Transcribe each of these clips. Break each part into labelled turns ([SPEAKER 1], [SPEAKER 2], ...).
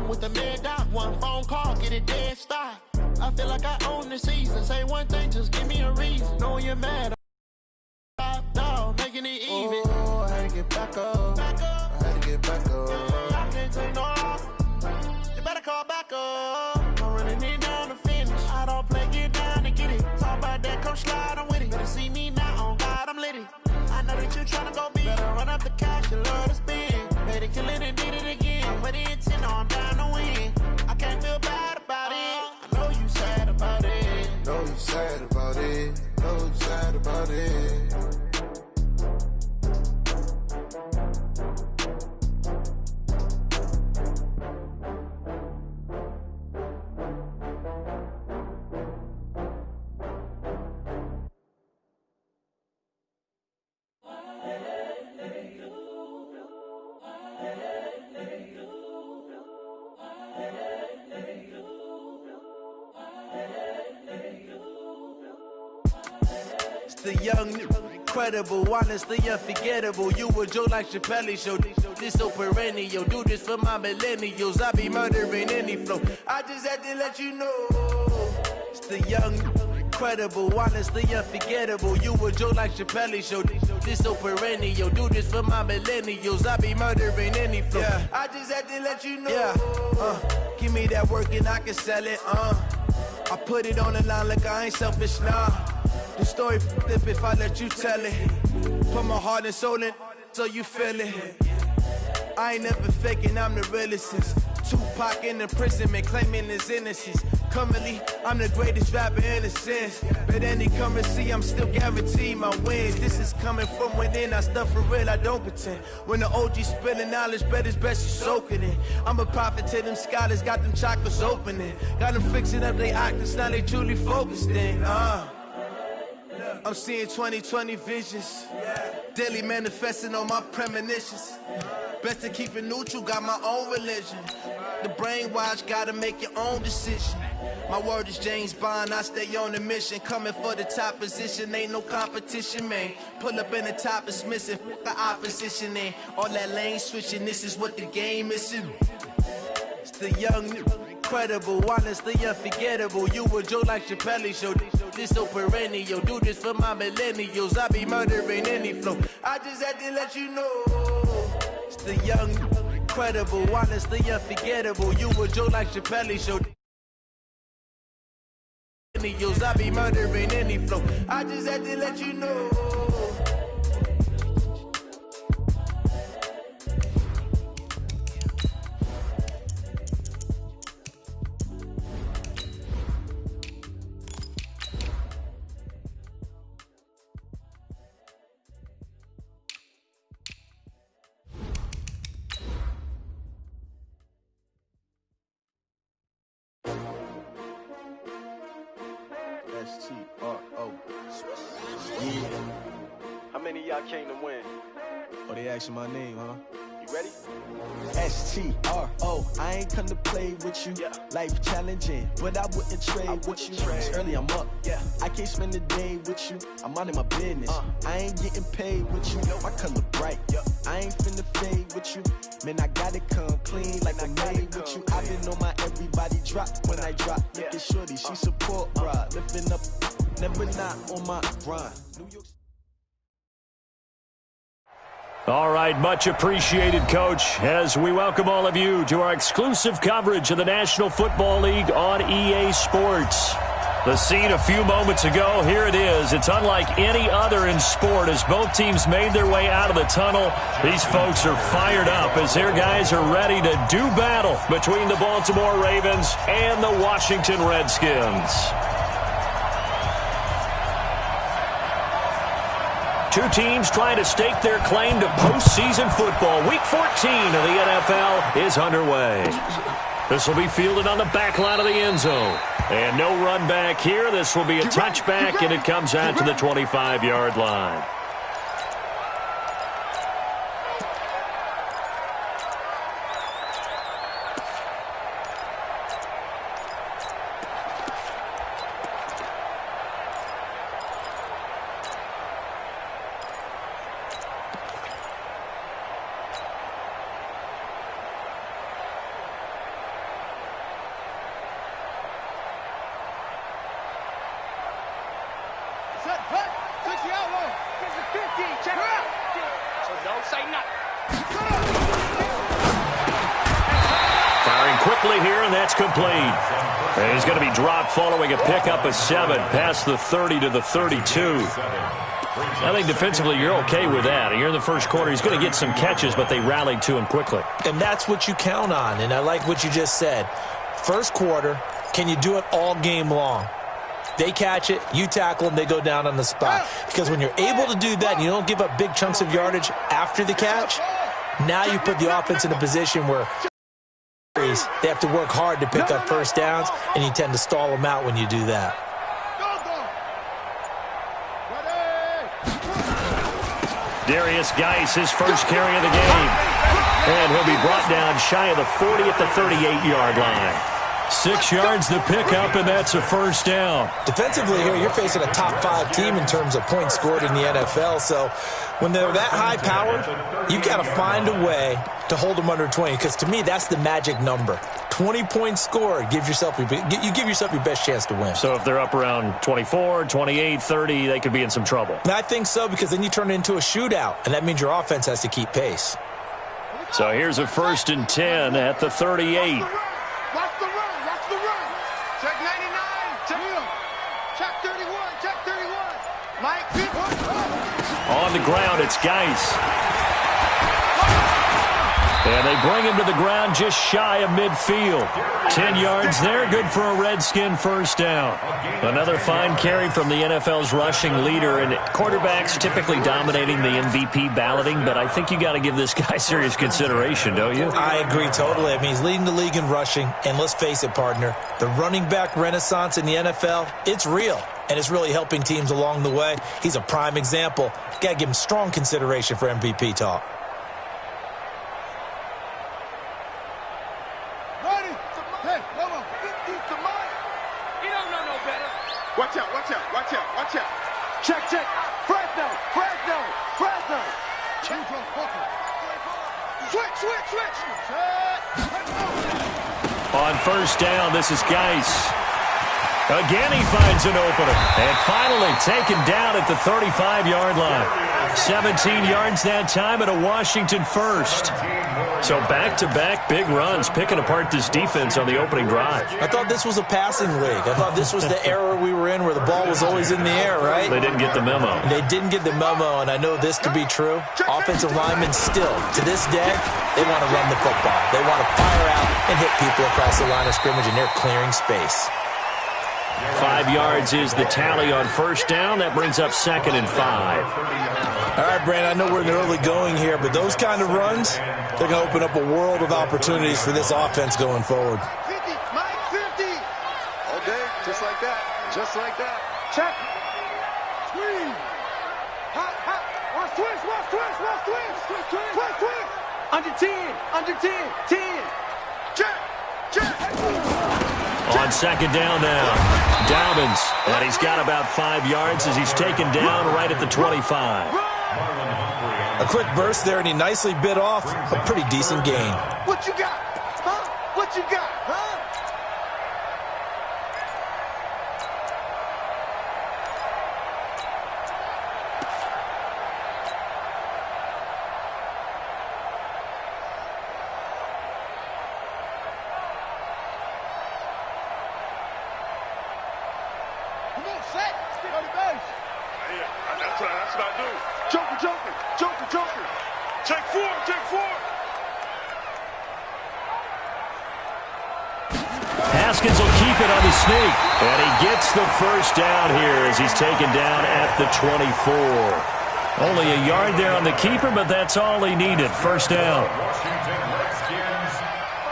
[SPEAKER 1] I'm with the mid dot, one phone call, get it dead stop. I feel like I own the season. Say one thing, just give me a reason. Knowing you're mad, top dog, making it even. Oh, I had to get back up. I had to get back up. I can't take no loss. You better call back up. I'm running it down to finish. I don't play, get down and get it. Talk about that, come slide, I'm with it. Better see me now, on God, I'm litty. I know that you're trying to go big. Better run up the cash, you love to spin. Made it, kill it, and did it again. But the intent, no, I'm down to win. I can't feel bad about it. I know you sad about it.
[SPEAKER 2] Know you sad about it. Know you sad about it.
[SPEAKER 3] The young, incredible, honestly unforgettable. You a Joe like Chappelle show. This so perennial. Do this for my millennials. I be murdering any flow. I just had to let you know. It's the young, incredible, honestly unforgettable. You a Joe like Chappelle show. This so perennial. Do this for my millennials. I be murdering any flow. Yeah. I just had to let you know. Yeah. Give me that work and I can sell it. I put it on the line like I ain't selfish, nah. The story flip if I let you tell it. Put my heart and soul in so you feel it. I ain't never faking, I'm the realest since Tupac in imprisonment, claiming his innocence. Currently, I'm the greatest rapper in a sense. But any currency, I'm still guaranteed my wins. This is coming from within, I stuff for real, I don't pretend. When the OG spilling knowledge, bet it's best you soak it in. I'm a prophet to them scholars, got them chakras opening. Got them fixing up they octaves, now they truly focused in. I'm seeing 2020 visions, daily manifesting on my premonitions. Best to keep it neutral, got my own religion. The brainwash, gotta make your own decision. My word is James Bond, I stay on the mission. Coming for the top position, ain't no competition, man. Pull up in the top is missing, the opposition in. All that lane switching, this is what the game is. It's the young, incredible, honestly unforgettable. You a Joe like Chappelle show. This so perennial. Do this for my millennials. I be murdering any flow. I just had to let you know. It's the young, incredible, honestly unforgettable. You a Joe like Chappelle show. I be murdering any flow. I just had to let you know.
[SPEAKER 4] S-T-R-O. Yeah.
[SPEAKER 5] How many of y'all came to win?
[SPEAKER 4] Oh, they asking my name, huh?
[SPEAKER 5] You ready?
[SPEAKER 4] S-T-R-O. I ain't come to play with you.
[SPEAKER 5] Yeah.
[SPEAKER 4] Life challenging, but I wouldn't trade with you. It's early, I'm up.
[SPEAKER 5] Yeah.
[SPEAKER 4] I can't spend the day with you. I'm minding my business. I ain't getting paid with you. My color bright.
[SPEAKER 5] Yeah.
[SPEAKER 4] I ain't finna fade with you. Man, I got it come clean like I'm made with you. I've been on my everybody drop when I drop. Look at shorty, she support ride. Lifting up, never not on my grind. New York.
[SPEAKER 6] All right, much appreciated, Coach, as we welcome all of you to our exclusive coverage of the National Football League on EA Sports. The scene a few moments ago, here it is. It's unlike any other in sport as both teams made their way out of the tunnel. These folks are fired up as their guys are ready to do battle between the Baltimore Ravens and the Washington Redskins. Two teams trying to stake their claim to postseason football. Week 14 of the NFL is underway. This will be fielded on the back line of the end zone. And no run back here. This will be a touchback, and it comes out to the 25-yard line. quickly here, and that's complete. And he's going to be dropped following a pickup of 7 past the 30 to the 32. I think defensively you're okay with that. You're in the first quarter. He's going to get some catches, but they rallied to him quickly.
[SPEAKER 7] And that's what you count on, and I like what you just said. First quarter, can you do it all game long? They catch it, you tackle them, they go down on the spot. Because when you're able to do that and you don't give up big chunks of yardage after the catch, now you put the offense in a position where they have to work hard to pick up first downs, and you tend to stall them out when you do that.
[SPEAKER 6] Darius Geis, his first carry of the game. And he'll be brought down shy of the 40 at the 38-yard line. 6 yards to pick up, and that's a first down.
[SPEAKER 7] Defensively here, you're facing a top-5 team in terms of points scored in the NFL. So when they're that high-powered, you've got to find a way to hold them under 20. Because to me, that's the magic number. 20 points scored, you give yourself your best chance to win.
[SPEAKER 6] So if they're up around 24, 28, 30, they could be in some trouble.
[SPEAKER 7] And I think so, because then you turn it into a shootout, and that means your offense has to keep pace.
[SPEAKER 6] So here's a 1st and 10 at the 38.
[SPEAKER 1] Watch the run. Check 99. Check 31. Check 31. Mike.
[SPEAKER 6] On the ground, it's Geis. And they bring him to the ground just shy of midfield. 10 yards there, good for a Redskin first down. Another fine carry from the NFL's rushing leader, and quarterbacks typically dominating the MVP balloting, but I think you got to give this guy serious consideration, don't you?
[SPEAKER 7] I agree totally. I mean, he's leading the league in rushing, and let's face it, partner, the running back renaissance in the NFL, it's real, and it's really helping teams along the way. He's a prime example. Got to give him strong consideration for MVP talk.
[SPEAKER 1] Watch out. Check. Fresno. Switch.
[SPEAKER 6] On first down, this is Geis. Again, he finds an opener. And finally taken down at the 35-yard line. 17 yards that time and a Washington first. So back-to-back big runs, picking apart this defense on the opening drive.
[SPEAKER 7] I thought this was a passing league. I thought this was the era we were in where the ball was always in the air, right?
[SPEAKER 6] They didn't get the memo.
[SPEAKER 7] They didn't get the memo, and I know this to be true. Offensive linemen still, to this day, they want to run the football. They want to fire out and hit people across the line of scrimmage, and they're clearing space.
[SPEAKER 6] 5 yards is the tally on first down. That brings up 2nd and 5.
[SPEAKER 7] All right, Brandon, I know we're in the early going here, but those kind of runs, they're going to open up a world of opportunities for this offense going forward.
[SPEAKER 1] 50, Mike, 50.
[SPEAKER 5] All day, just like that.
[SPEAKER 1] Check. Swing. Hot. Watch twist. Under 10. 10. Check.
[SPEAKER 6] On second down now, Dobbins, and he's got about 5 yards as he's taken down right at the 25.
[SPEAKER 7] A quick burst there, and he nicely bit off a pretty decent gain.
[SPEAKER 1] What you got? Joker. Take four.
[SPEAKER 6] Haskins will keep it on the sneak. And he gets the first down here as he's taken down at the 24. Only a yard there on the keeper, but that's all he needed. First down.
[SPEAKER 8] Washington Redskins,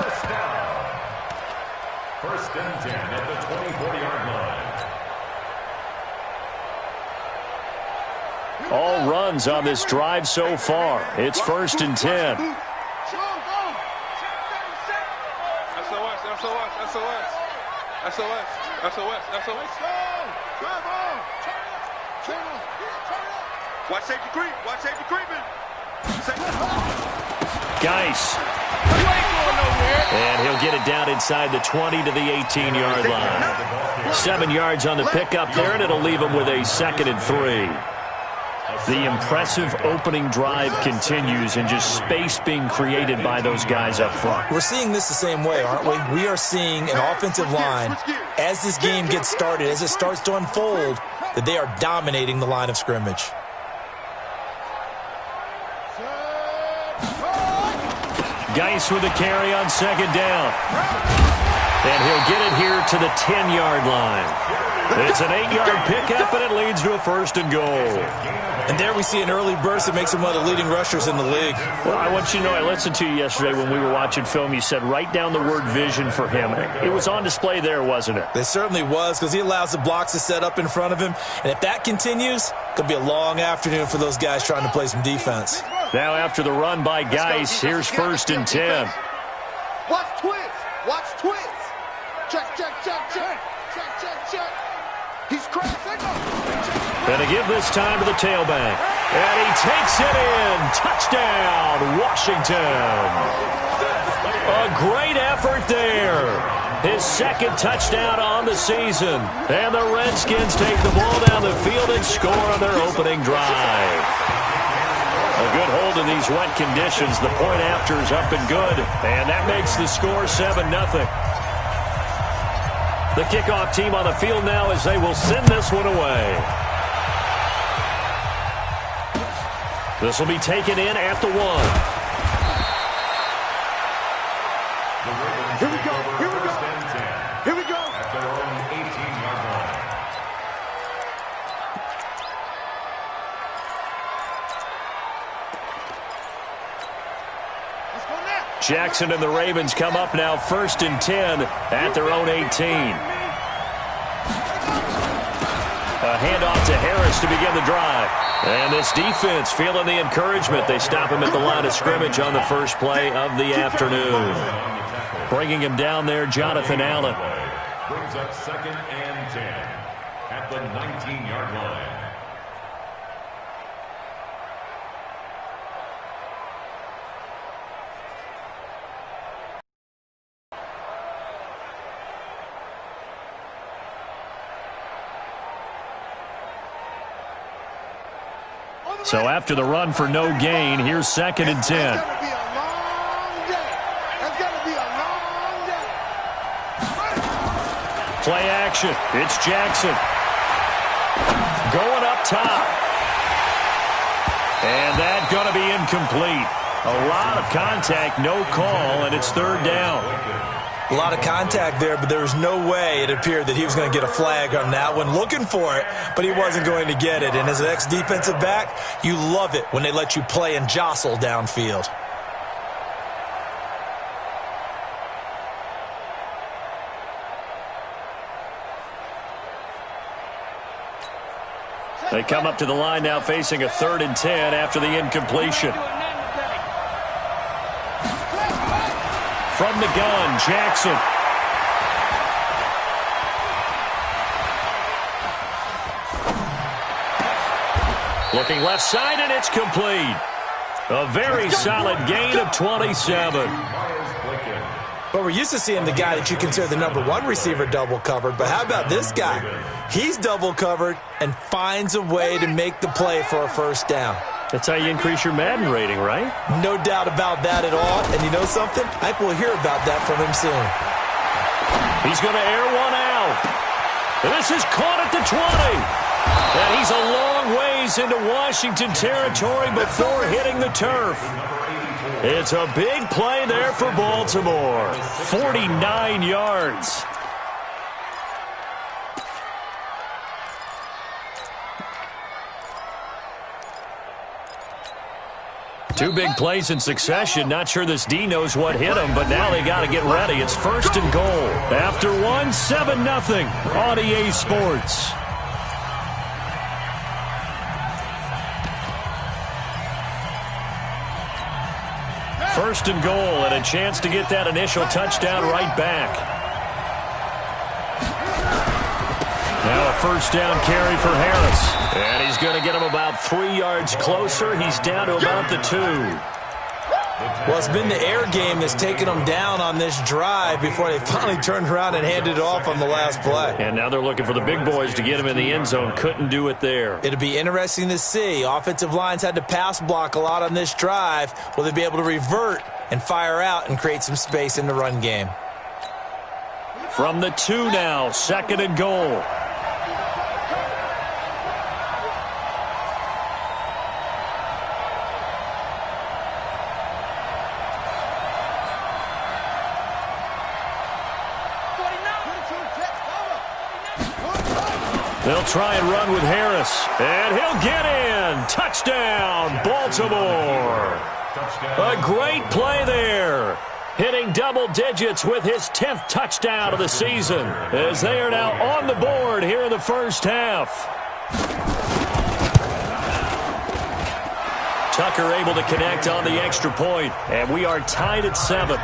[SPEAKER 8] first down. 1st and 10 at the 24-yard line.
[SPEAKER 6] All runs on this drive so far. It's 1st and 10.
[SPEAKER 1] Watch safety creeping.
[SPEAKER 6] Geis. And he'll get it down inside the 20 to the 18-yard line. 7 yards on the pickup there, and it'll leave him with a 2nd and 3. The impressive opening drive continues and just space being created by those guys up front.
[SPEAKER 7] We're seeing this the same way, aren't we? We are seeing an offensive line, as this game gets started, as it starts to unfold, that they are dominating the line of scrimmage.
[SPEAKER 6] Geis with the carry on second down. And he'll get it here to the 10-yard line. It's an 8-yard pickup, and it leads to a 1st and goal.
[SPEAKER 7] And there we see an early burst that makes him one of the leading rushers in the league.
[SPEAKER 6] Well, I want you to know, I listened to you yesterday when we were watching film. You said write down the word vision for him. It was on display there, wasn't it?
[SPEAKER 7] It certainly was, because he allows the blocks to set up in front of him. And if that continues, it could be a long afternoon for those guys trying to play some defense.
[SPEAKER 6] Now after the run by Geis, here's 1st and 10.
[SPEAKER 5] Watch twist. Watch twist. Check, check, check, check. Check, check, check. He's crashing.
[SPEAKER 6] And to give this time to the tailback. And he takes it in. Touchdown, Washington. A great effort there. His 2nd touchdown on the season. And the Redskins take the ball down the field and score on their opening drive. A good hold in these wet conditions. The point after is up and good. And that makes the score 7-0. The kickoff team on the field now as they will send this one away. This will be taken in at the 1.
[SPEAKER 5] Here we go. Here we go. Here we go.
[SPEAKER 8] At their own 18-yard line.
[SPEAKER 5] Let's go now.
[SPEAKER 6] Jackson and the Ravens come up now 1st and 10 at their own 18. A handoff to Harris to begin the drive. And this defense feeling the encouragement. They stop him at the line of scrimmage on the first play of the afternoon. Bringing him down there, Jonathan Allen.
[SPEAKER 8] Brings up 2nd and 10 at the 19-yard line.
[SPEAKER 6] So after the run for no gain, here's 2nd and 10.
[SPEAKER 5] It's going to be a long day. It's going to be a long day.
[SPEAKER 6] Play action. It's Jackson. Going up top. And that's going to be incomplete. A lot of contact, no call, and it's 3rd down.
[SPEAKER 7] A lot of contact there, but there was no way it appeared that he was going to get a flag on that one. Looking for it, but he wasn't going to get it. And as an ex-defensive back, you love it when they let you play and jostle downfield.
[SPEAKER 6] They come up to the line now facing a 3rd and 10 after the incompletion. From the gun, Jackson. Looking left side, and it's complete. A very solid gain of 27.
[SPEAKER 7] But we're used to seeing the guy that you consider the #1 receiver double covered. But how about this guy? He's double covered and finds a way to make the play for a 1st down.
[SPEAKER 6] That's how you increase your Madden rating, right?
[SPEAKER 7] No doubt about that at all. And you know something? I think we'll hear about that from him soon.
[SPEAKER 6] He's going to air one out. This is caught at the 20. And he's a long ways into Washington territory before hitting the turf. It's a big play there for Baltimore. 49 yards. Two big plays in succession. Not sure this D knows what hit him, but now they got to get ready. It's 1st and goal. After one, 7-0 on EA Sports. First and goal, and a chance to get that initial touchdown right back. Now a 1st down carry for Harris. And he's going to get him about 3 yards closer. He's down to about the 2.
[SPEAKER 7] Well, it's been the air game that's taken them down on this drive before they finally turned around and handed it off on the last play.
[SPEAKER 6] And now they're looking for the big boys to get him in the end zone. Couldn't do it there.
[SPEAKER 7] It'll be interesting to see. Offensive lines had to pass block a lot on this drive. Will they be able to revert and fire out and create some space in the run game?
[SPEAKER 6] From the 2 now, 2nd and goal. They'll try and run with Harris, and he'll get in. Touchdown, Baltimore. A great play there. Hitting double digits with his 10th touchdown of the season, as they are now on the board here in the first half. Tucker able to connect on the extra point, and we are tied at 7.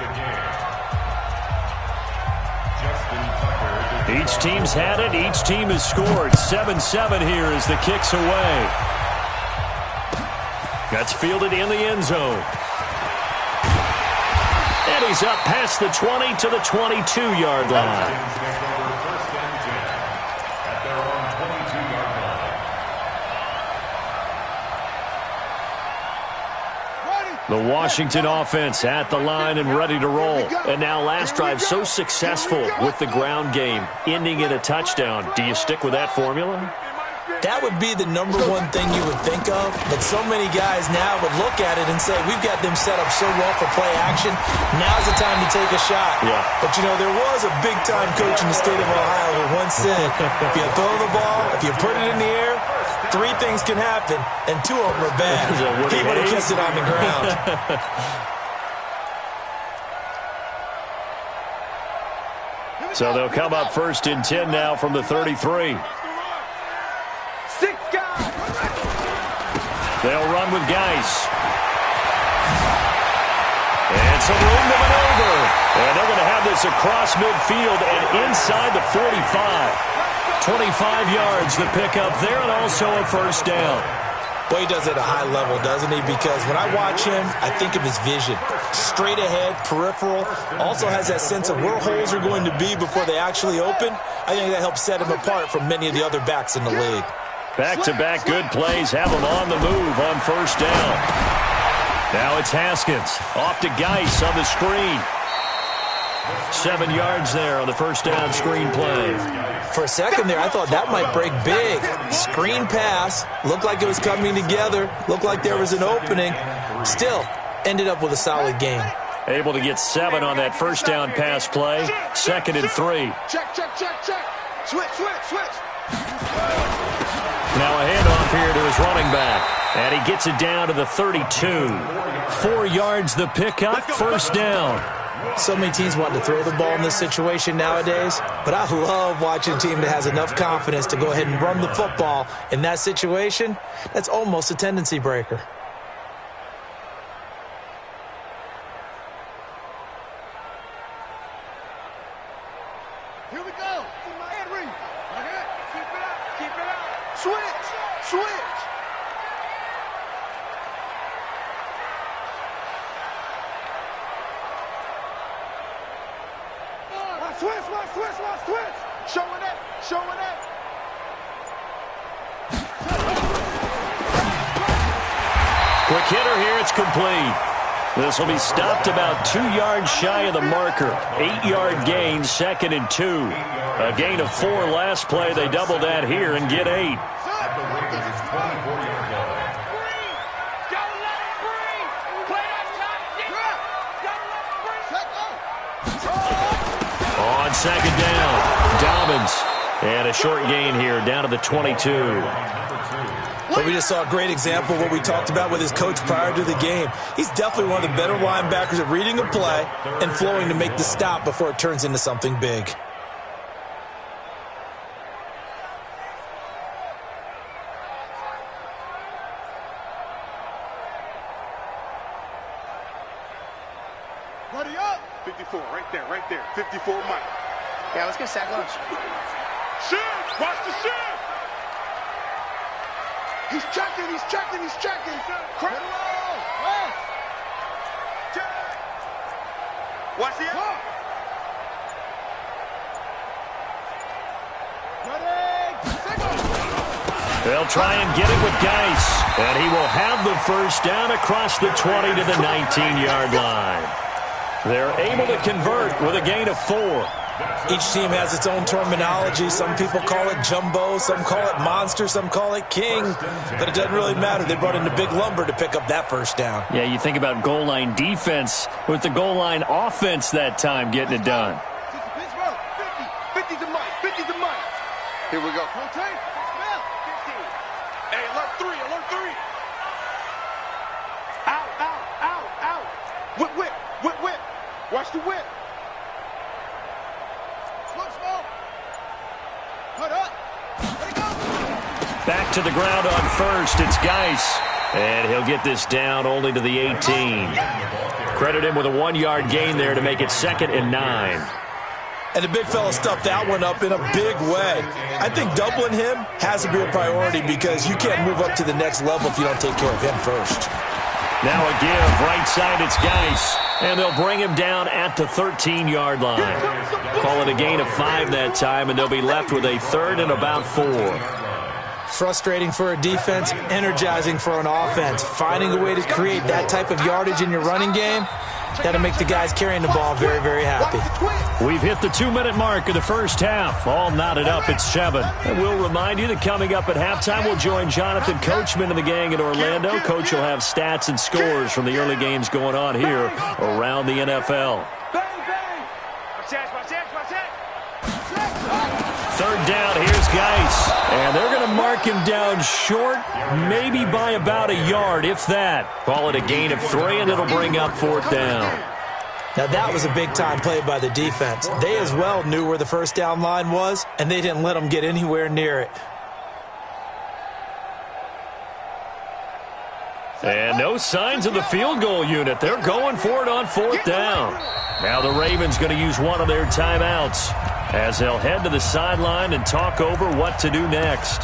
[SPEAKER 6] Each team's had it. Each team has scored. 7-7 here as the kick's away. That's fielded in the end zone. And he's up past the 20 to the 22-yard line. The Washington offense at the line and ready to roll. And now last drive so successful with the ground game, ending in a touchdown. Do you stick with that formula?
[SPEAKER 7] That would be the number one thing you would think of, but so many guys now would look at it and say, we've got them set up so well for play action, now's the time to take a shot. Yeah. But, you know, there was a big-time coach in the state of Ohio who once said, if you throw the ball, if you put it in the air, 3 things can happen, and 2 of them are bad. He would have kept it on the ground.
[SPEAKER 6] So they'll come up 1st and 10 now from the 33. They'll run with Geis. And some room to maneuver. And they're going to have this across midfield and inside the 45. 25 yards to pick up there, and also a first down.
[SPEAKER 7] Well, he does it at a high level, doesn't he? Because when I watch him, I think of his vision. Straight ahead, peripheral. Also has that sense of where holes are going to be before they actually open. I think that helps set him apart from many of the other backs in the league.
[SPEAKER 6] Back-to-back good plays have him on the move on first down. Now it's Haskins. Off to Geis on the screen. 7 yards there on the first down screen play.
[SPEAKER 7] For a second there, I thought that might break big. Screen pass. Looked like it was coming together. Looked like there was an opening. Still, ended up with a solid game.
[SPEAKER 6] Able to get 7 on that first down pass play. 2nd and 3.
[SPEAKER 5] Check. Switch.
[SPEAKER 6] Now a handoff here to his running back. And he gets it down to the 32. 4 yards the pickup, first down.
[SPEAKER 7] So many teams want to throw the ball in this situation nowadays, but I love watching a team that has enough confidence to go ahead and run the football in that situation. That's almost a tendency breaker.
[SPEAKER 5] Here we go. Head read. Keep it out. Switch. Switch. Showing it.
[SPEAKER 6] Quick hitter here, it's complete. This will be stopped about 2 yards shy of the marker. 8-yard gain, 2nd and 2. A gain of 4 last play. They double that here and get 8. On 2nd down, Dobbins. And a short gain here down to the 22.
[SPEAKER 7] But we just saw a great example of what we talked about with his coach prior to the game. He's definitely one of the better linebackers at reading a play and flowing to make the stop before it turns into something big.
[SPEAKER 5] Ready up. 54, right there. 54 Mike.
[SPEAKER 9] Yeah, let's get sack lunch.
[SPEAKER 5] Shift! Watch the shift! He's checking. Credit roll! Watch the end.
[SPEAKER 6] They'll try and get it with Geis, and he will have the first down across the 20 to the 19-yard line. They're able to convert with a gain of 4.
[SPEAKER 7] Each team has its own terminology. Some people call it jumbo, some call it monster, some call it king. But it doesn't really matter. They brought in the big lumber to pick up that first down.
[SPEAKER 6] Yeah, you think about goal line defense with the goal line offense that time getting it done.
[SPEAKER 5] 50 to Mike. 50 to Mike. Here we go. Hey, alert 3, alert 3. Out, out, out, out. Whip, whip, whip, whip. Watch the whip. Smoke. Put up. Let it go.
[SPEAKER 6] Back to the ground on first. It's Geis. And he'll get this down only to the 18. Credit him with a 1-yard gain there to make it 2nd and 9.
[SPEAKER 7] And the big fella stuffed that one up in a big way. I think doubling him has to be a priority because you can't move up to the next level if you don't take care of him first.
[SPEAKER 6] Now a give. Right side, it's Geis. And they'll bring him down at the 13-yard line. Call it a gain of 5 that time, and they'll be left with a 3rd and about 4.
[SPEAKER 7] Frustrating for a defense, energizing for an offense. Finding a way to create that type of yardage in your running game, that'll make the guys carrying the ball very, very happy.
[SPEAKER 6] We've hit the 2-minute mark of the first half. All knotted up at 7. And we'll remind you that coming up at halftime, we'll join Jonathan Coachman and the gang in Orlando. Coach will have stats and scores from the early games going on here around the NFL. Third down, here's Geis. And they're going to mark him down short, maybe by about a yard, if that. Call it a gain of 3, and it'll bring up 4th down.
[SPEAKER 7] Now that was a big-time play by the defense. They as well knew where the first down line was, and they didn't let them get anywhere near it.
[SPEAKER 6] And no signs of the field goal unit. They're going for it on 4th down. Now the Ravens going to use one of their timeouts as they'll head to the sideline and talk over what to do next.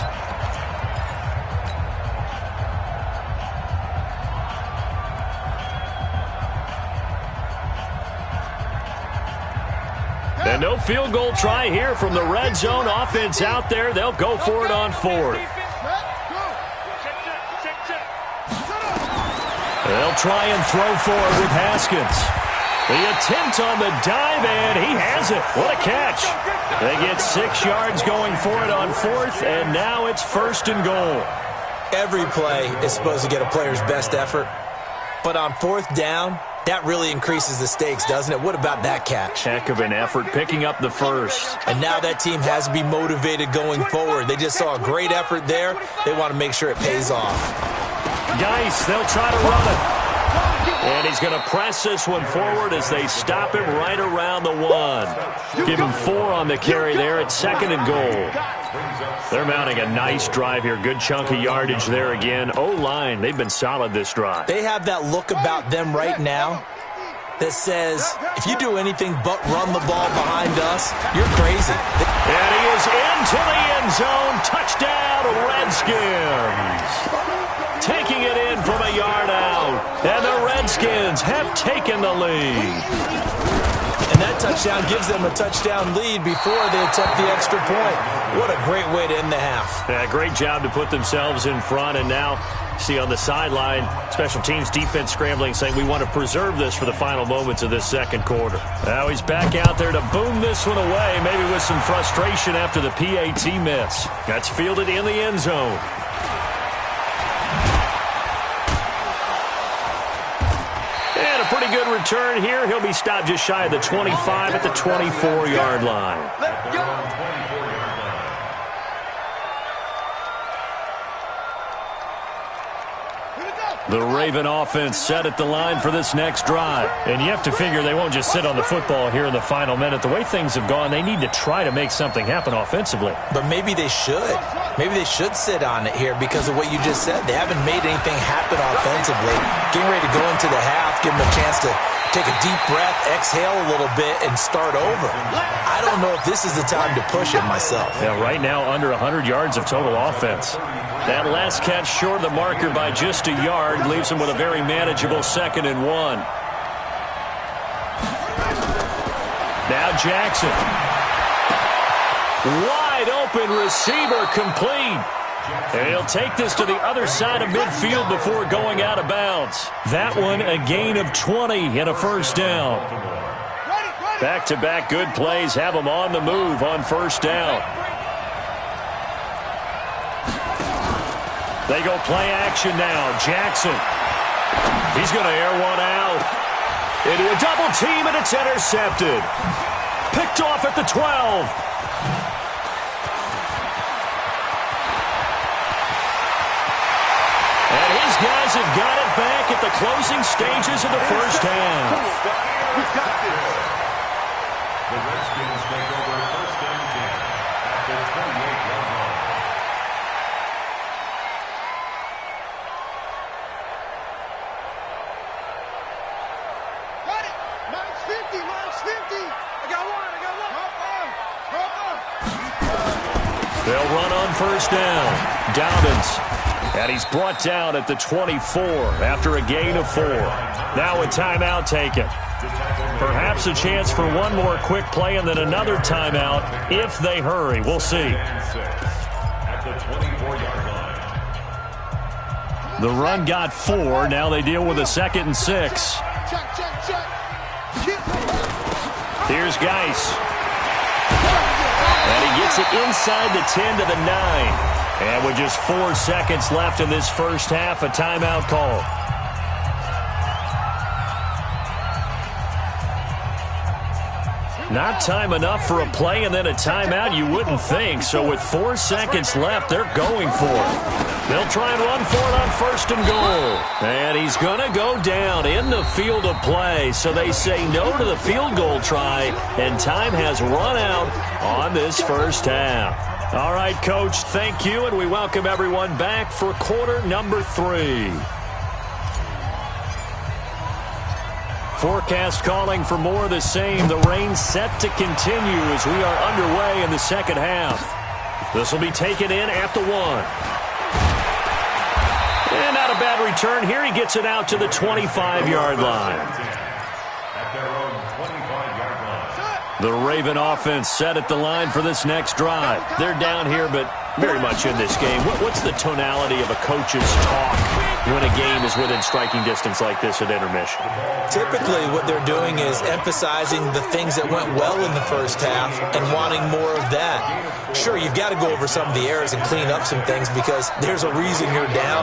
[SPEAKER 6] And no field goal try here from the red zone offense out there. They'll go for it on 4th. They'll try and throw for it with Haskins. The attempt on the dive, and he has it. What a catch. They get 6 yards going for it on 4th, and now it's 1st and goal.
[SPEAKER 7] Every play is supposed to get a player's best effort, but on 4th down, that really increases the stakes, doesn't it? What about that catch?
[SPEAKER 6] Heck of an effort picking up the first.
[SPEAKER 7] And now that team has to be motivated going forward. They just saw a great effort there. They want to make sure it pays off.
[SPEAKER 6] Geis, they'll try to run it. And he's going to press this one forward as they stop him right around the 1. Give him 4 on the carry there at 2nd and goal. They're mounting a nice drive here. Good chunk of yardage there again. O-line, they've been solid this drive.
[SPEAKER 7] They have that look about them right now that says, if you do anything but run the ball behind us, you're crazy.
[SPEAKER 6] And he is into the end zone. Touchdown, Redskins. Taking it in from a yard out. And the Redskins have taken the lead.
[SPEAKER 7] And that touchdown gives them a touchdown lead before they attempt the extra point. What a great way to end the half.
[SPEAKER 6] Yeah, great job to put themselves in front. And now, see on the sideline, special teams defense scrambling, saying we want to preserve this for the final moments of this second quarter. Now he's back out there to boom this one away, maybe with some frustration after the PAT miss. That's fielded in the end zone. And a pretty good return here. He'll be stopped just shy of the 25 at the 24-yard line.
[SPEAKER 5] Let's go.
[SPEAKER 6] The Raven offense set at the line for this next drive. And you have to figure they won't just sit on the football here in the final minute. The way things have gone, they need to try to make something happen offensively.
[SPEAKER 7] But maybe they should. Maybe they should sit on it here because of what you just said. They haven't made anything happen offensively. Getting ready to go into the half, give them a chance to take a deep breath, exhale a little bit, and start over. I don't know if this is the time to push it myself.
[SPEAKER 6] Yeah, right now under 100 yards of total offense. That last catch short of the marker by just a yard leaves him with a very manageable 2nd and 1. Now Jackson. Wide open receiver complete. And he'll take this to the other side of midfield before going out of bounds. That one a gain of 20 and a first down. Back-to-back good plays have them on the move on first down. They go play action now. Jackson. He's going to air one out. Into a double team, and it's intercepted. Picked off at the 12. And his guys have got it back at the closing stages of the first half.
[SPEAKER 8] The Redskins take over first and 10 at the 28-yard line.
[SPEAKER 5] Got it! Mine's 50, mine's 50! I got one!
[SPEAKER 6] They'll run on first down. Dobbins. And he's brought down at the 24 after a gain of 4. Now a timeout taken. Perhaps a chance for one more quick play and then another timeout if they hurry. We'll see.
[SPEAKER 8] At the 24-yard line.
[SPEAKER 6] The run got 4. Now they deal with a 2nd and 6. Here's Geis. And he gets it inside the 10 to the 9. And with just 4 seconds left in this first half, a timeout call. Not time enough for a play and then a timeout, you wouldn't think. So with 4 seconds left, they're going for it. They'll try and run for it on first and goal. And he's going to go down in the field of play. So they say no to the field goal try, and time has run out on this first half. All right, Coach, thank you, and we welcome everyone back for quarter number 3. Forecast calling for more of the same. The rain set to continue as we are underway in the second half. This will be taken in at the 1. And not a bad return here. He gets it out to the 25-yard line.
[SPEAKER 8] At their own 25-yard line.
[SPEAKER 6] The Raven offense set at the line for this next drive. They're down here, but very much in this game. What's the tonality of a coach's talk when a game is within striking distance like this at intermission?
[SPEAKER 7] Typically, what they're doing is emphasizing the things that went well in the first half and wanting more of that. Sure, you've got to go over some of the errors and clean up some things because there's a reason you're down.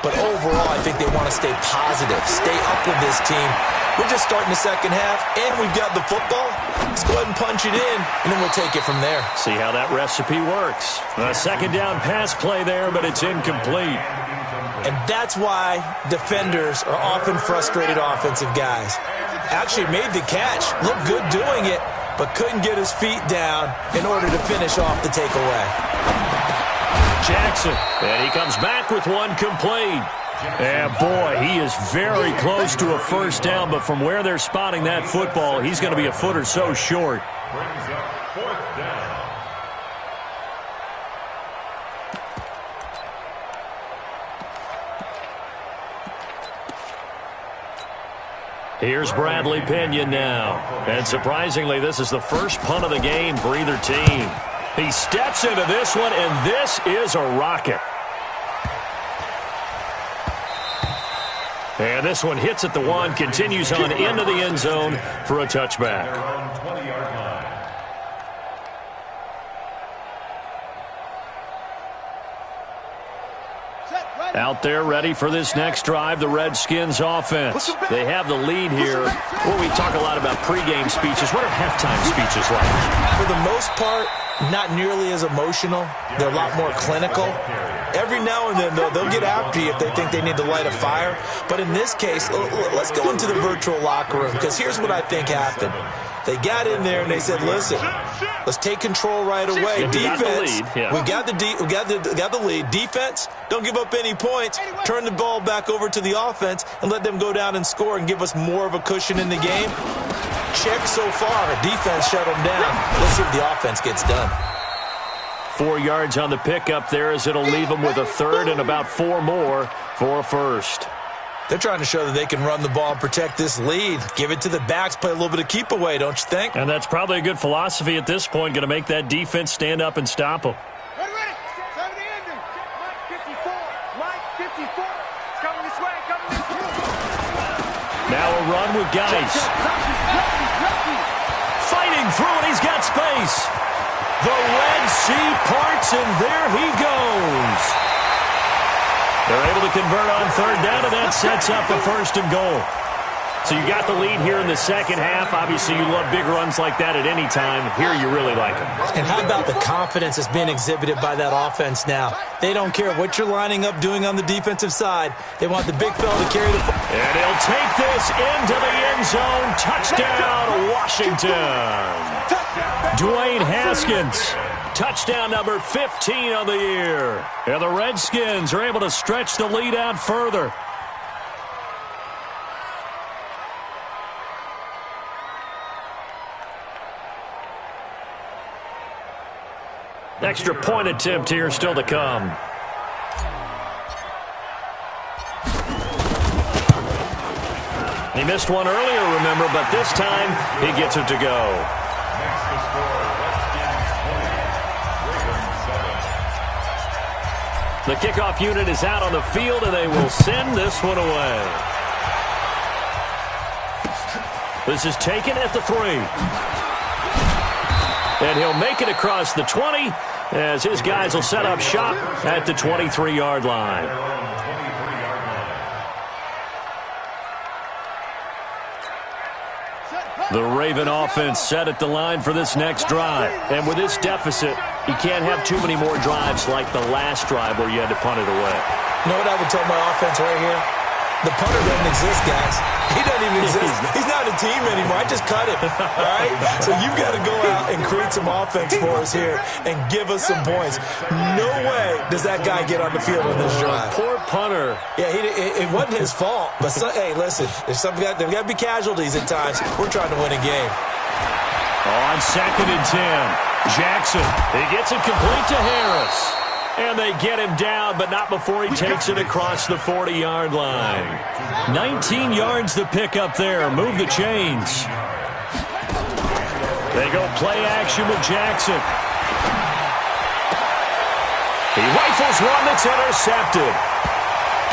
[SPEAKER 7] But overall, I think they want to stay positive, stay up with this team. We're just starting the second half, and we've got the football. Let's go ahead and punch it in, and then we'll take it from there.
[SPEAKER 6] See how that recipe works. A second down pass play there, but it's incomplete.
[SPEAKER 7] And that's why defenders are often frustrated offensive guys. Actually made the catch, looked good doing it, but couldn't get his feet down in order to finish off the takeaway.
[SPEAKER 6] Jackson, and he comes back with one complete. And boy, he is very close to a first down, but from where they're spotting that football, he's going to be a foot or so short.
[SPEAKER 8] Brings up 4th down.
[SPEAKER 6] Here's Bradley Pinion now. And surprisingly, this is the first punt of the game for either team. He steps into this one, and this is a rocket. And this one hits at the 1, continues on into the end zone for a touchback.
[SPEAKER 8] Their own 20-yard line.
[SPEAKER 6] Out there ready for this next drive, the Redskins offense. They have the lead here. Well, we talk a lot about pregame speeches. What are halftime speeches like?
[SPEAKER 7] For the most part, not nearly as emotional. They're a lot more clinical. Every now and then, though, they'll get after you if they think they need to light a fire. But in this case, let's go into the virtual locker room, because here's what I think happened. They got in there and they said, listen, let's take control right away. Defense, we got the lead. Defense, don't give up any points. Turn the ball back over to the offense and let them go down and score and give us more of a cushion in the game. Check so far. Defense shut them down. Let's see if the offense gets done.
[SPEAKER 6] 4 yards on the pickup there as it'll leave them with a third and about 4 more for a first.
[SPEAKER 7] They're trying to show that they can run the ball and protect this lead. Give it to the backs, play a little bit of keep away, don't you think?
[SPEAKER 6] And that's probably a good philosophy at this point, going to make that defense stand up and stop them.
[SPEAKER 5] Ready. 70 ending. Mike 54. It's coming this way.
[SPEAKER 6] Now a run with Geis. Fighting through, and he's got space. The Red Sea parts, and there he goes. They're able to convert on third down, and that sets up a 1st and goal. So you got the lead here in the second half. Obviously, you love big runs like that at any time. Here you really like them.
[SPEAKER 7] And how about the confidence that's being exhibited by that offense now? They don't care what you're lining up doing on the defensive side. They want the big fella to carry the football.
[SPEAKER 6] And he'll take this into the end zone. Touchdown, Washington. Dwayne Haskins. Touchdown number 15 on the year. And the Redskins are able to stretch the lead out further. Extra point attempt here still to come. He missed one earlier, remember, but this time he gets it to go.
[SPEAKER 8] Next to score, Redskins 20, Ravens 7.
[SPEAKER 6] The kickoff unit is out on the field, and they will send this one away. This is taken at the 3. And he'll make it across the 20 as his guys will set up shop at the 23-yard line. The Raven offense set at the line for this next drive. And with this deficit, you can't have too many more drives like the last drive where you had to punt it away.
[SPEAKER 7] You know what I would tell my offense right here? The punter doesn't exist, guys. He doesn't even exist. He's not a team anymore. I just cut him. All right? So you've got to go out and create some offense for us here and give us some points. No way does that guy get on the field on this drive.
[SPEAKER 6] Poor punter.
[SPEAKER 7] Yeah, it wasn't his fault. But, hey, listen, there's got to be casualties at times. We're trying to win a game.
[SPEAKER 6] On 2nd and 10, Jackson. He gets it complete to Harris. And they get him down, but not before he takes it across the 40-yard line. 19 yards to pick up there. Move the chains. They go play action with Jackson. He rifles one that's intercepted.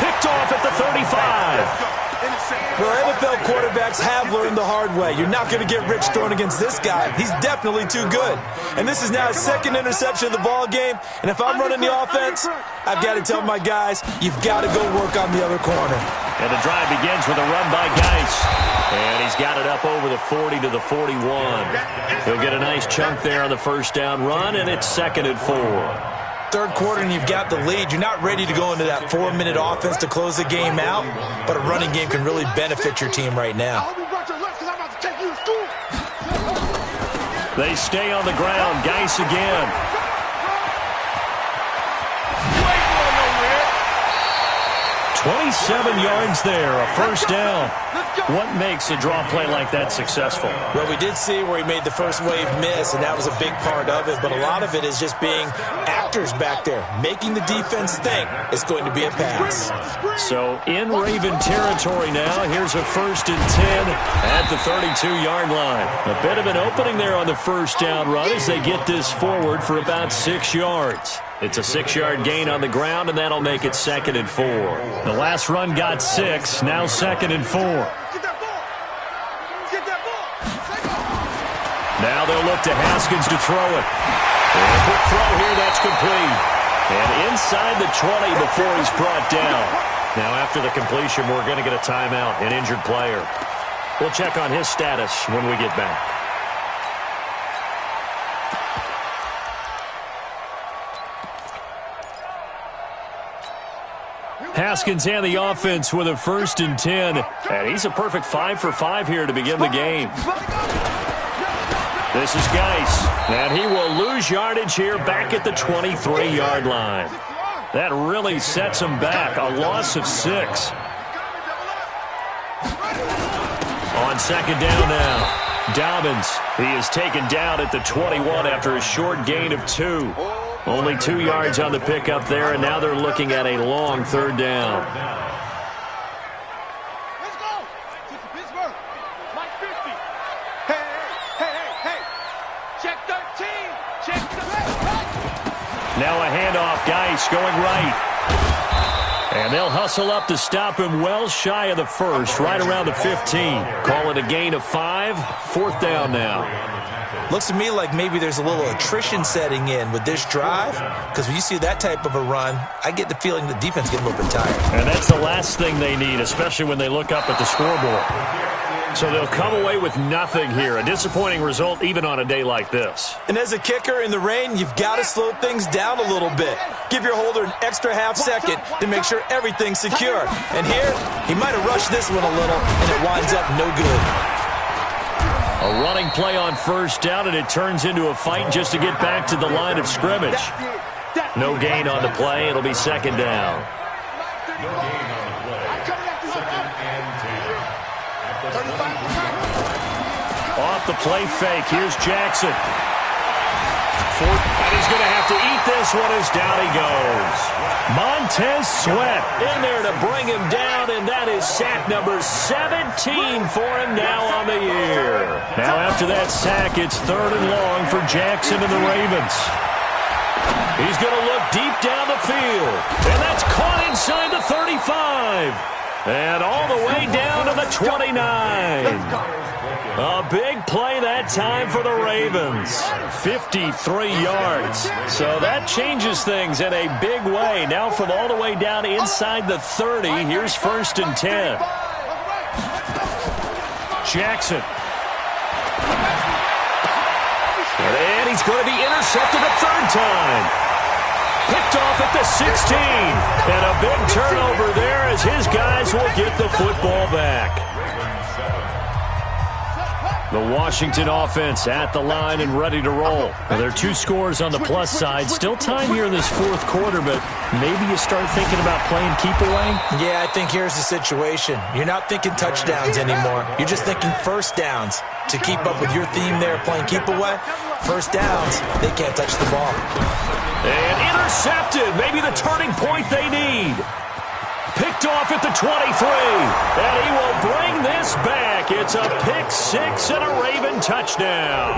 [SPEAKER 6] Picked off at the 35.
[SPEAKER 7] Well, NFL quarterbacks have learned the hard way. You're not going to get rich throwing against this guy. He's definitely too good. And this is now his 2nd interception of the ball game. And if I'm running the offense, I've got to tell my guys, you've got to go work on the other corner.
[SPEAKER 6] And the drive begins with a run by Geis. And he's got it up over the 40 to the 41. He'll get a nice chunk there on the 1st down run, and it's 2nd and 4.
[SPEAKER 7] 3rd quarter and you've got the lead. You're not ready to go into that 4-minute offense to close the game out, but a running game can really benefit your team right now.
[SPEAKER 6] They stay on the ground. Geis again. 27 yards there, a 1st down. What makes a draw play like that successful?
[SPEAKER 7] Well, we did see where he made the first wave miss, and that was a big part of it. But a lot of it is just being actors back there, making the defense think it's going to be a pass.
[SPEAKER 6] So in Raven territory now, here's a 1st and 10 at the 32-yard line. A bit of an opening there on the 1st down run as they get this forward for about 6 yards. It's a 6-yard gain on the ground, and that'll make it 2nd and 4. The last run got 6, now 2nd and 4. Now they'll look to Haskins to throw it. And a quick throw here, that's complete. And inside the 20 before he's brought down. Now after the completion, we're going to get a timeout, an injured player. We'll check on his status when we get back. Haskins and the offense with a 1st and 10. And he's a perfect 5 for 5 here to begin the game. This is Geis. And he will lose yardage here back at the 23-yard line. That really sets him back. A loss of 6. On 2nd down now. Dobbins. He is taken down at the 21 after a short gain of 2. Only 2 yards on the pickup there, and now they're looking at a long 3rd down. Now a handoff. Geis going right. And they'll hustle up to stop him well shy of the first, right around the 15. Call it a gain of 5. 4th down now.
[SPEAKER 7] Looks to me like maybe there's a little attrition setting in with this drive, because when you see that type of a run, I get the feeling the defense getting a little bit tired.
[SPEAKER 6] And that's the last thing they need, especially when they look up at the scoreboard. So they'll come away with nothing here. A disappointing result even on a day like this.
[SPEAKER 7] And as a kicker in the rain, you've got to slow things down a little bit. Give your holder an extra half second to make sure everything's secure. And here, he might have rushed this one a little, and it winds up no good.
[SPEAKER 6] A running play on 1st down, and it turns into a fight just to get back to the line of scrimmage. No gain on the play. It'll be 2nd down.
[SPEAKER 8] No gain on the play. 2nd and 10.
[SPEAKER 6] Off the play fake. Here's Jackson. And he's going to have to eat this one as down he goes. Montez Sweat in there to bring him down, and that is sack number 17 for him now on the year. Now after that sack, it's 3rd and long for Jackson and the Ravens. He's going to look deep down the field, and that's caught inside the 35. And all the way down to the 29. A big play that time for the Ravens. 53 yards. So that changes things in a big way. Now from all the way down inside the 30, here's 1st and 10. Jackson. And he's going to be intercepted a 3rd time. Picked off at the 16. And a big turnover there as his guys will get the football back. The Washington offense at the line and ready to roll. Now, there are 2 scores on the plus side. Still time here in this 4th quarter, but maybe you start thinking about playing keep away?
[SPEAKER 7] Yeah, I think here's the situation. You're not thinking touchdowns anymore. You're just thinking 1st downs. To keep up with your theme there, playing keep away, 1st downs, they can't touch the ball.
[SPEAKER 6] And intercepted. Maybe the turning point they need. Picked off at the 23. And he will bring this back. It's a pick 6 and a Raven touchdown.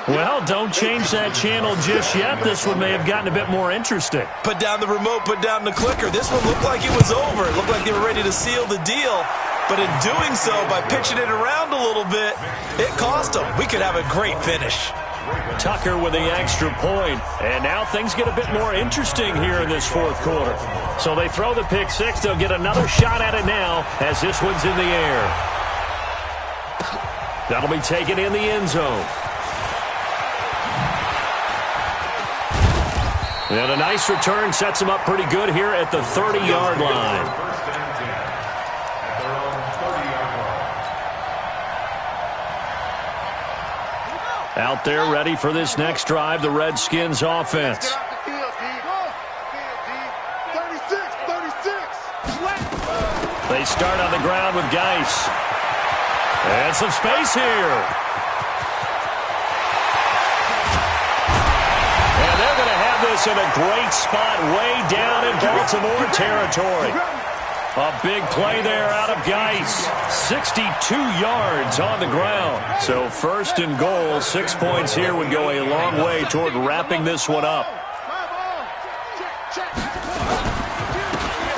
[SPEAKER 6] Well, don't change that channel just yet. This one may have gotten a bit more interesting.
[SPEAKER 7] Put down the remote, put down the clicker. This one looked like it was over. It looked like they were ready to seal the deal. But in doing so, by pitching it around a little bit, it cost them. We could have a great finish.
[SPEAKER 6] Tucker with the extra point. And now things get a bit more interesting here in this 4th quarter. So they throw the pick 6. They'll get another shot at it now as this one's in the air. That'll be taken in the end zone. And a nice return sets him up pretty good here at the 30-yard line. Out there ready for this next drive, the Redskins offense. They start on the ground with Geis. And some space here. And they're going to have this in a great spot way down in Baltimore territory. A big play there out of Geis. 62 yards on the ground. So 1st and goal, 6 points here would go a long way toward wrapping this one up.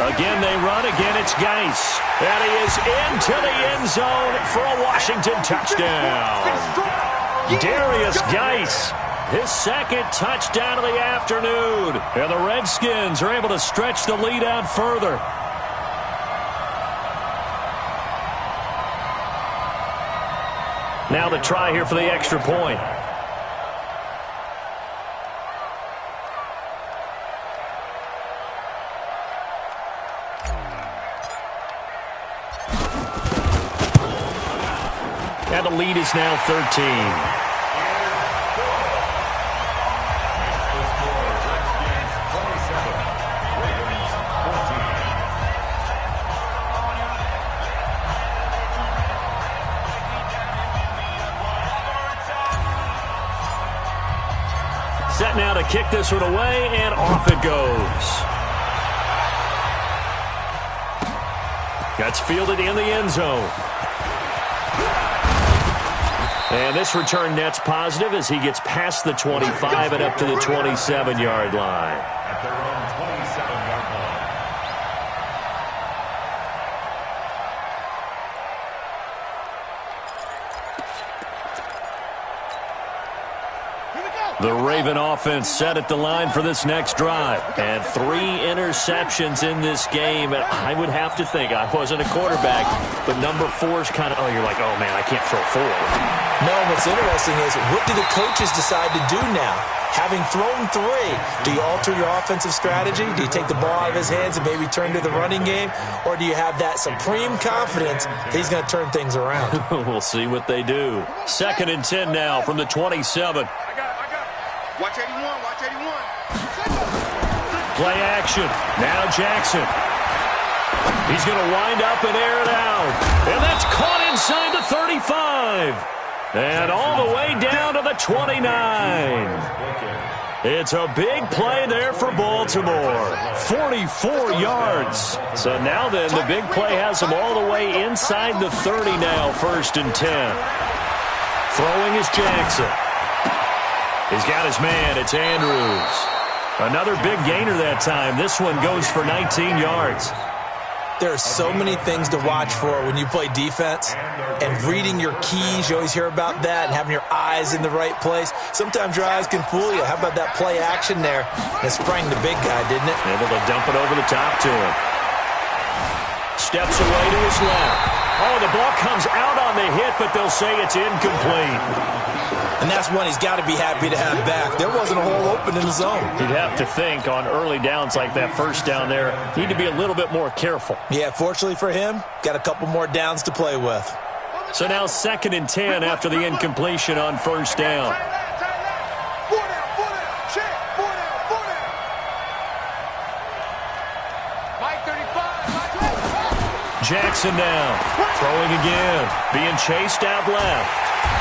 [SPEAKER 6] Again, they run. Again, it's Geis. And he is into the end zone for a Washington touchdown. Darius Geis, his 2nd touchdown of the afternoon. And the Redskins are able to stretch the lead out further. Now the try here for the extra point. And the lead is now 13. Set now to kick this one away, and off it goes. Gets fielded in the end zone. And this return net's positive as he gets past the 25 and up to the 27-yard line.
[SPEAKER 8] At their own 27-yard line.
[SPEAKER 6] The Raven offense set at the line for this next drive. And 3 interceptions in this game. And I would have to think, I wasn't a quarterback, but number 4's kind of, you're like, oh, man, I can't throw 4.
[SPEAKER 7] No, what's interesting is, what do the coaches decide to do now? Having thrown 3, do you alter your offensive strategy? Do you take the ball out of his hands and maybe turn to the running game? Or do you have that supreme confidence that he's going to turn things around?
[SPEAKER 6] We'll see what they do. 2nd and 10 now from the 27.
[SPEAKER 5] Watch 81, watch 81.
[SPEAKER 6] Play action. Now Jackson. He's going to wind up and air it out. And that's caught inside the 35. And all the way down to the 29. It's a big play there for Baltimore. 44 yards. So now then, the big play has them all the way inside the 30 now, 1st and 10. Throwing is Jackson. He's got his man. It's Andrews. Another big gainer that time. This one goes for 19 yards.
[SPEAKER 7] There are so many things to watch for when you play defense. And reading your keys, you always hear about that, and having your eyes in the right place. Sometimes your eyes can fool you. How about that play action there? It sprang the big guy, didn't it?
[SPEAKER 6] Able to dump it over the top to him. Steps away to his left. Oh, the ball comes out on the hit, but they'll say it's incomplete.
[SPEAKER 7] And that's one he's got to be happy to have back. There wasn't a hole open in the zone.
[SPEAKER 6] You'd have to think on early downs like that first down there, need to be a little bit more careful.
[SPEAKER 7] Yeah, fortunately for him, got a couple more downs to play with.
[SPEAKER 6] So now 2nd and 10 after the incompletion on 1st down. Jackson now, throwing again, being chased out left.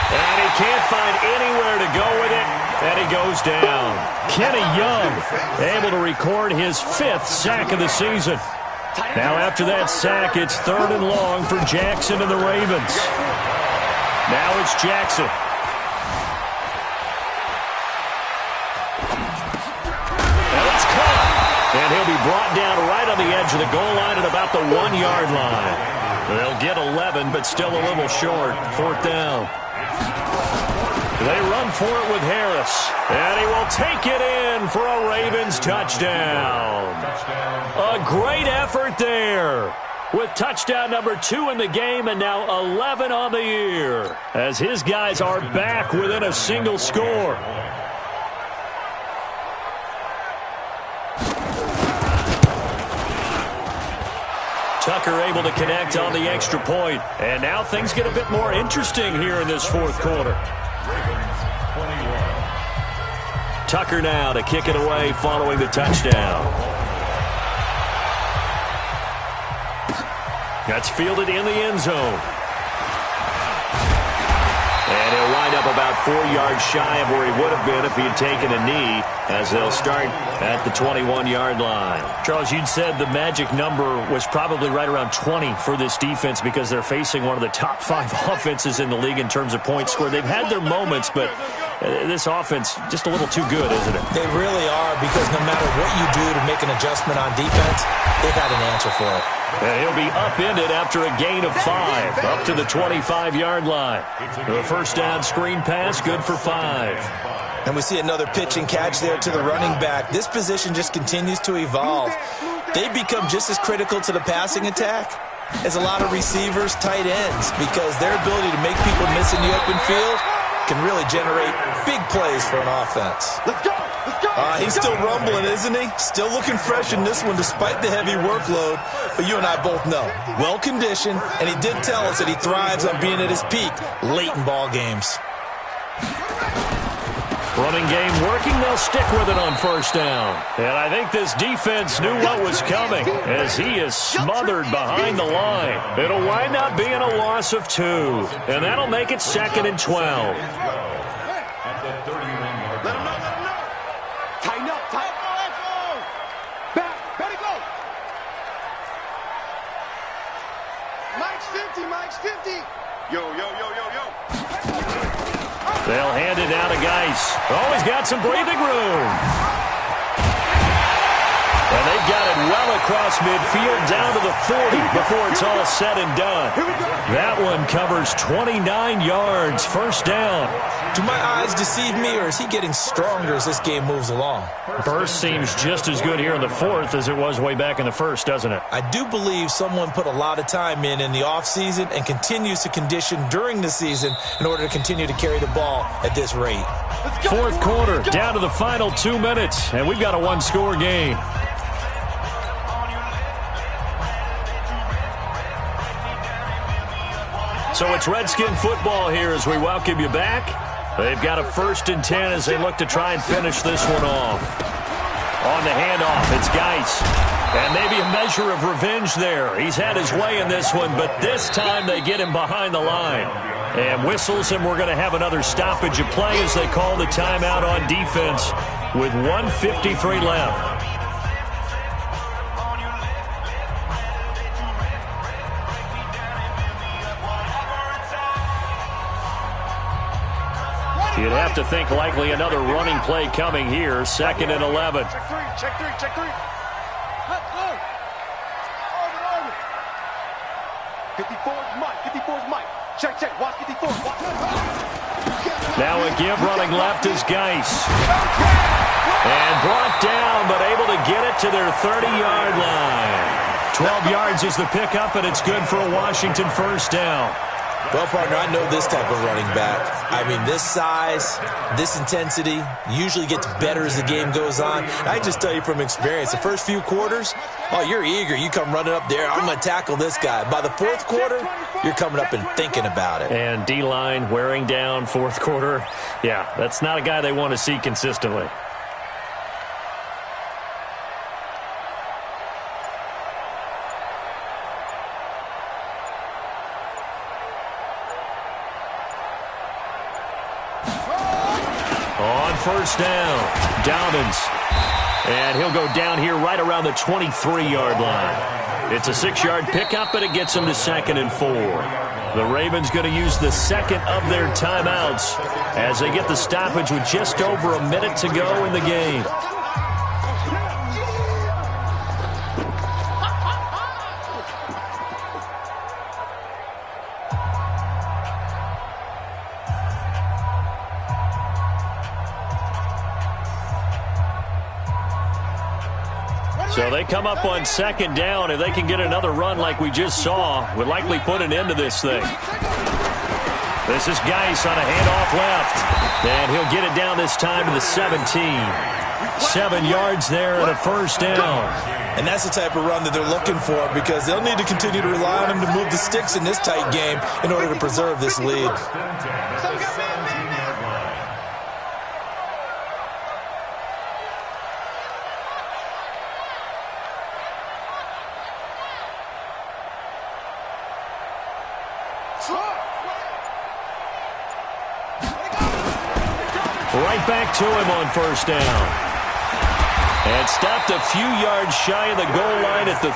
[SPEAKER 6] And he can't find anywhere to go with it, and he goes down. Kenny Young able to record his 5th sack of the season. Now after that sack, it's 3rd and long for Jackson and the Ravens. Now it's Jackson. And it's caught. And he'll be brought down right on the edge of the goal line at about the 1-yard line. They'll get 11, but still a little short. 4th down. They run for it with Harris. And he will take it in for a Ravens touchdown. A great effort there. With touchdown number 2 in the game and now 11 on the year. As his guys are back within a single score. Tucker able to connect on the extra point. And now things get a bit more interesting here in this 4th quarter. Tucker now to kick it away following the touchdown. That's fielded in the end zone. And he'll wind up about 4 yards shy of where he would have been if he had taken a knee, as they'll start at the 21-yard line. Charles, you'd said the magic number was probably right around 20 for this defense because they're facing one of the top 5 offenses in the league in terms of points scored. They've had their moments, but this offense just a little too good, isn't it?
[SPEAKER 7] They really are, because no matter what you do to make an adjustment on defense, they've got an answer for it.
[SPEAKER 6] And he'll be upended after a gain of 5, up to the 25-yard line. The first down screen pass, good for 5.
[SPEAKER 7] And we see another pitch and catch there to the running back. This position just continues to evolve. They become just as critical to the passing attack as a lot of receivers, tight ends, because their ability to make people miss in the open field can really generate big plays for an offense.
[SPEAKER 5] Let's go! Let's go!
[SPEAKER 7] He's still rumbling, isn't he? Still looking fresh in this one despite the heavy workload. But you and I both know, well-conditioned, and he did tell us that he thrives on being at his peak late in ball games.
[SPEAKER 6] Running game working, they'll stick with it on first down. And I think this defense knew what was coming as he is smothered behind the line. It'll wind up being a loss of 2. And that'll make it 2nd and 12.
[SPEAKER 8] At the 31-yard
[SPEAKER 5] Let him know, let him know. Tighten up, tighten up. Back, ready, go. Mike's 50, Mike's 50. Yo, yo, yo, yo, yo.
[SPEAKER 6] They'll hand it down to Geis. Oh, he's got some breathing room. And they've got it well across midfield down to the 40 before it's all said and done. That one covers 29 yards. First down.
[SPEAKER 7] Do my eyes deceive me, or is he getting stronger as this game moves along?
[SPEAKER 6] Burst seems just as good here in the fourth as it was way back in the first, doesn't it?
[SPEAKER 7] I do believe someone put a lot of time in the offseason and continues to condition during the season in order to continue to carry the ball at this rate.
[SPEAKER 6] Fourth quarter, down to the final 2 minutes, and we've got a one-score game. So it's Redskin football here as we welcome you back. They've got a 1st and 10 as they look to try and finish this one off. On the handoff, it's Geis. And maybe a measure of revenge there. He's had his way in this one, but this time they get him behind the line. And whistles, and we're going to have another stoppage of play as they call the timeout on defense with 1:53 left. You'd have to think likely another running play coming here. 2nd and 11.
[SPEAKER 5] Check three. 54's Mike. Check. Watch 54.
[SPEAKER 6] Now a give running left is Geis. And brought down, but able to get it to their 30-yard line. 12 yards is the pickup, and it's good for a Washington first down.
[SPEAKER 7] Well, partner, I know this type of running back. I mean, this size, this intensity usually gets better as the game goes on. I just tell you from experience, the first few quarters, oh, you're eager. You come running up there, I'm going to tackle this guy. By the fourth quarter, you're coming up and thinking about it.
[SPEAKER 6] And D-line wearing down fourth quarter. Yeah, that's not a guy they want to see consistently. First down, Dobbins. And he'll go down here right around the 23-yard line. It's a 6-yard pickup, but it gets him to 2nd and 4. The Ravens going to use the second of their timeouts as they get the stoppage with just over a minute to go in the game. So they come up on 2nd down. If they can get another run like we just saw, would likely put an end to this thing. This is Geis on a handoff left. And he'll get it down this time to the 17. 7 yards there and a first down.
[SPEAKER 7] And that's the type of run that they're looking for because they'll need to continue to rely on him to move the sticks in this tight game in order to preserve this lead.
[SPEAKER 6] Right back to him on first down. And stopped a few yards shy of the goal line at the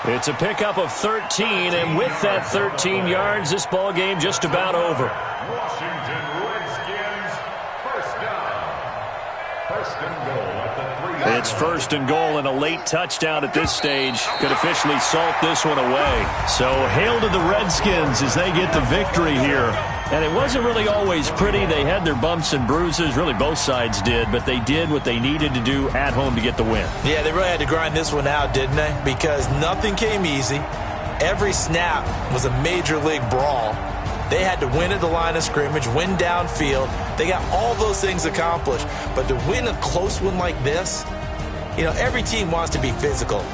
[SPEAKER 6] 3. It's a pickup of 13, and with that 13 yards, this ball game just about over.
[SPEAKER 8] Washington Redskins, first down. First and goal at the 3.
[SPEAKER 6] It's first and goal, and a late touchdown at this stage could officially salt this one away. So hail to the Redskins as they get the victory here. And it wasn't really always pretty. They had their bumps and bruises. Really, both sides did. But they did what they needed to do at home to get the win.
[SPEAKER 7] Yeah, they really had to grind this one out, didn't they? Because nothing came easy. Every snap was a major league brawl. They had to win at the line of scrimmage, win downfield. They got all those things accomplished. But to win a close one like this, you know, every team wants to be physical.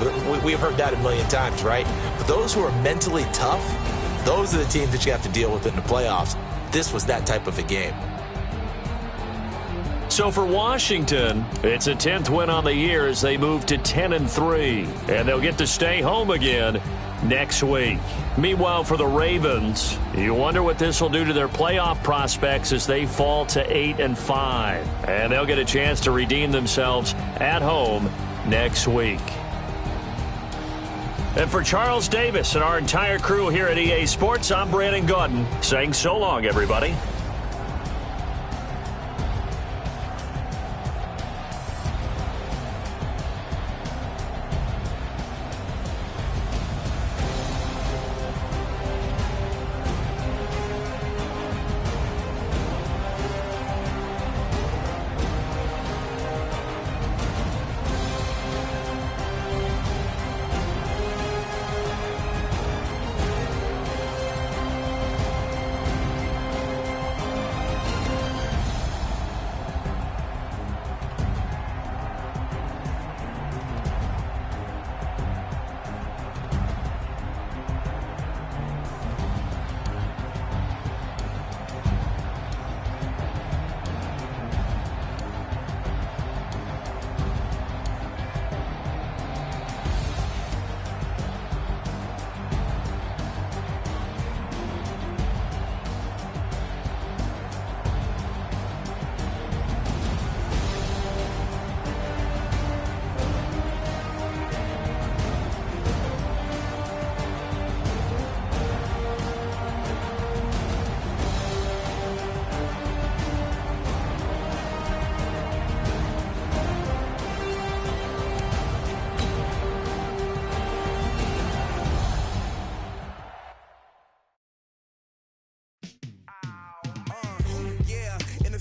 [SPEAKER 7] We've heard that a million times, right? But those who are mentally tough, those are the teams that you have to deal with in the playoffs. This was that type of a game.
[SPEAKER 6] So for Washington, it's a 10th win on the year as they move to 10-3. And they'll get to stay home again next week. Meanwhile, for the Ravens, you wonder what this will do to their playoff prospects as they fall to 8-5. And they'll get a chance to redeem themselves at home next week. And for Charles Davis and our entire crew here at EA Sports, I'm Brandon Gaudin saying so long, everybody.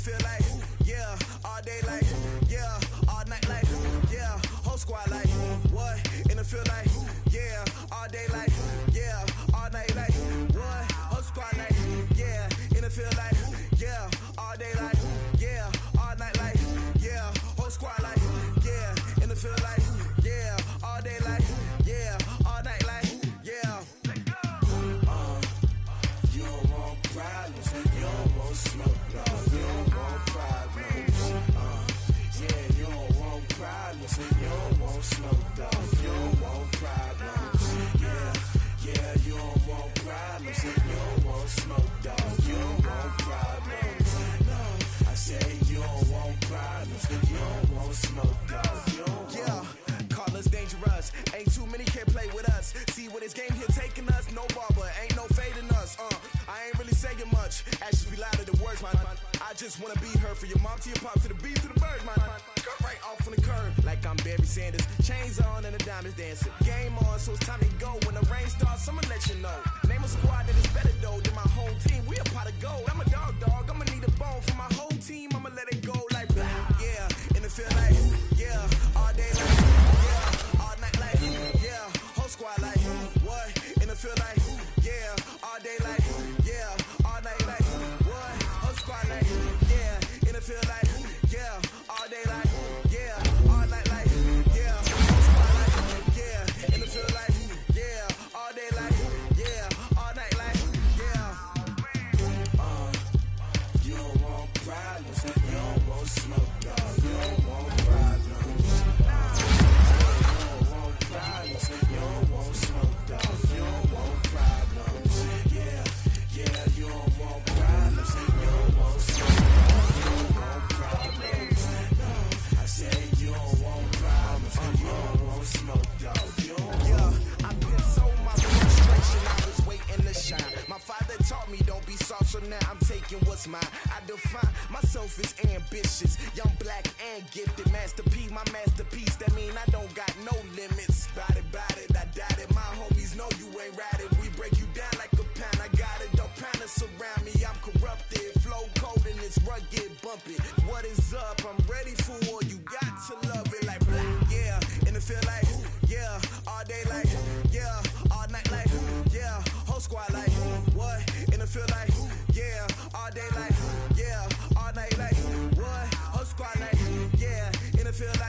[SPEAKER 3] field like, yeah, all day like, yeah, all night like, yeah, whole squad like, what? In the field like, yeah, all day like, yeah, all night like, what? Whole squad like, yeah, in the field like, yeah, all day like, yeah, all night like, yeah, whole squad like, yeah, in the field like, yeah, all day like, yeah, all night like, yeah. You don't want problems, you don't want smoke, dog. You don't want problems. Yeah, you don't want problems, you don't want smoke, dog. You don't want problems. Yeah, you don't want problems, you don't want smoke, dog. You don't want problems. No, I say you don't want problems, you don't want smoke, dog. You don't want. Call us dangerous. Ain't too many can play with us. See what this game here taking us. No barber, ain't no fading us. I ain't really saying much. Actions be louder than words, man. I just wanna be heard for your mom to your pop to the beat to the birds, man. Cut right off on the curb like I'm Barry Sanders. Chains on and the diamonds dancing. Game on, so it's time to go. When the rain starts, I'ma let you know. Name a squad that is better though than my home team. We a pot of gold. I'm a dog. I'ma need a bone for my whole team. I'ma let it go like blah. Yeah, in the field like, yeah, all day like, yeah, all night like, yeah, whole squad like, what? In the field like, yeah, all day like, yeah, all night like, what? Whole squad like, yeah, in the field like, yeah, all day like, yeah, all night like, yeah, whole squad like, yeah, in the field like, yeah, all day like, yeah, all night like, yeah. You don't want problems, you don't want smoke, dog. You don't want problems. You don't want problems, you don't want smoke, dog. You don't want problems. Yeah, you don't want problems, you don't want smoke, dog. You don't want problems. No, I say you don't want problems, you don't want smoke, dog. You don't. Yeah, I've been so my frustration, I was waiting to shine. My father taught me don't be soft, so now I'm taking what's mine. I define myself as ambitious, young, black, and gifted. Masterpiece, my masterpiece. That mean I don't got no limits. Bout it, I doubt it. My homies know you ain't ratted. We break you down like a pound. I got it, don't pound to surround me. I'm corrupted, flow cold and it's rugged, bumpy. What is up? I'm ready for war. You got to love it like black. Yeah, in the field like, yeah, all day like, yeah, all night like, yeah, whole squad like, what? In the field like, yeah, all day like, yeah, all night like, what? Whole squad like, yeah, in the field like.